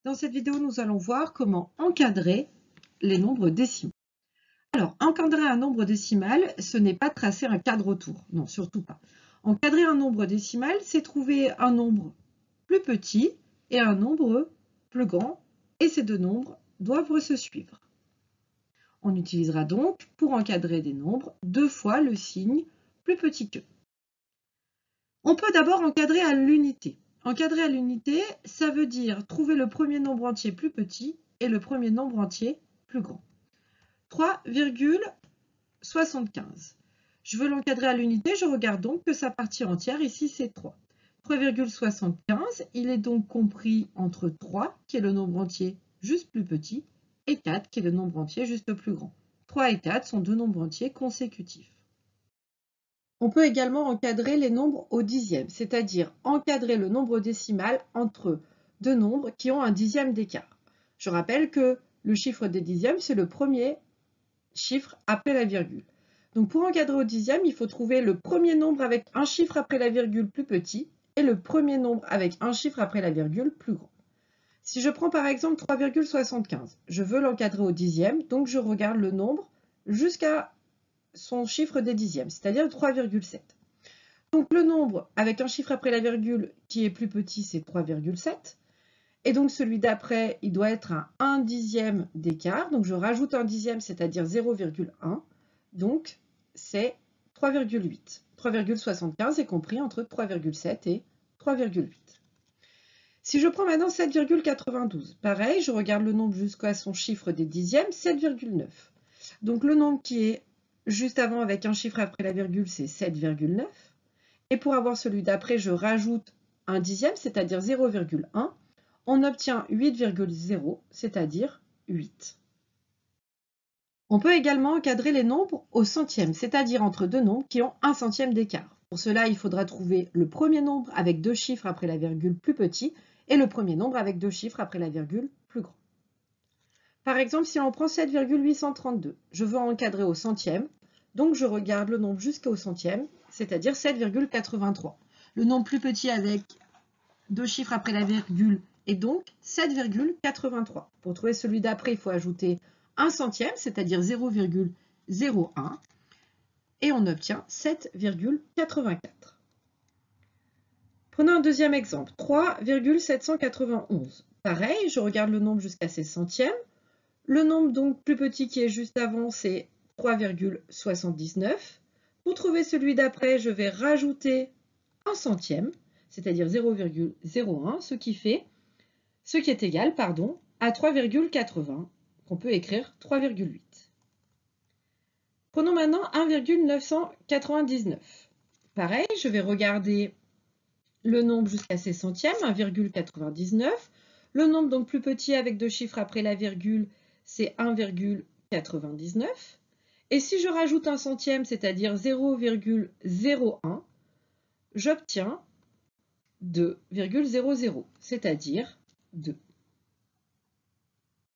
Dans cette vidéo, nous allons voir comment encadrer les nombres décimaux. Alors, encadrer un nombre décimal, ce n'est pas tracer un cadre autour. Non, surtout pas. Encadrer un nombre décimal, c'est trouver un nombre plus petit et un nombre plus grand, et ces deux nombres doivent se suivre. On utilisera donc, pour encadrer des nombres, 2 fois le signe plus petit que. On peut d'abord encadrer à l'unité. Encadrer à l'unité, ça veut dire trouver le premier nombre entier plus petit et le premier nombre entier plus grand. 3,75. Je veux l'encadrer à l'unité, je regarde donc que sa partie entière, ici c'est 3. 3,75, il est donc compris entre 3, qui est le nombre entier juste plus petit, et 4, qui est le nombre entier juste plus grand. 3 et 4 sont deux nombres entiers consécutifs. On peut également encadrer les nombres au dixième, c'est-à-dire encadrer le nombre décimal entre deux nombres qui ont un dixième d'écart. Je rappelle que le chiffre des dixièmes, c'est le premier chiffre après la virgule. Donc pour encadrer au dixième, il faut trouver le premier nombre avec un chiffre après la virgule plus petit et le premier nombre avec un chiffre après la virgule plus grand. Si je prends par exemple 3,75, je veux l'encadrer au dixième, donc je regarde le nombre jusqu'à son chiffre des dixièmes, c'est-à-dire 3,7. Donc le nombre avec un chiffre après la virgule qui est plus petit, c'est 3,7. Et donc celui d'après, il doit être à 1 dixième d'écart. Donc je rajoute un dixième, c'est-à-dire 0,1. Donc c'est 3,8. 3,75 est compris entre 3,7 et 3,8. Si je prends maintenant 7,92, pareil, je regarde le nombre jusqu'à son chiffre des dixièmes, 7,9. Donc le nombre qui est juste avant avec un chiffre après la virgule, c'est 7,9. Et pour avoir celui d'après, je rajoute un dixième, c'est-à-dire 0,1. On obtient 8,0, c'est-à-dire 8. On peut également encadrer les nombres au centième, c'est-à-dire entre deux nombres qui ont un centième d'écart. Pour cela, il faudra trouver le premier nombre avec deux chiffres après la virgule plus petit et le premier nombre avec deux chiffres après la virgule plus grand. Par exemple, si on prend 7,832, je veux encadrer au centième, donc je regarde le nombre jusqu'au centième, c'est-à-dire 7,83. Le nombre plus petit avec deux chiffres après la virgule est donc 7,83. Pour trouver celui d'après, il faut ajouter un centième, c'est-à-dire 0,01, et on obtient 7,84. Prenons un deuxième exemple, 3,791. Pareil, je regarde le nombre jusqu'à ses centièmes. Le nombre donc plus petit qui est juste avant, c'est 3,79. Pour trouver celui d'après, je vais rajouter un centième, c'est-à-dire 0,01, ce qui est égal à 3,80, qu'on peut écrire 3,8. Prenons maintenant 1,999. Pareil, je vais regarder le nombre jusqu'à ses centièmes, 1,99. Le nombre donc plus petit avec deux chiffres après la virgule, c'est 1,99. Et si je rajoute un centième, c'est-à-dire 0,01, j'obtiens 2,00, c'est-à-dire 2.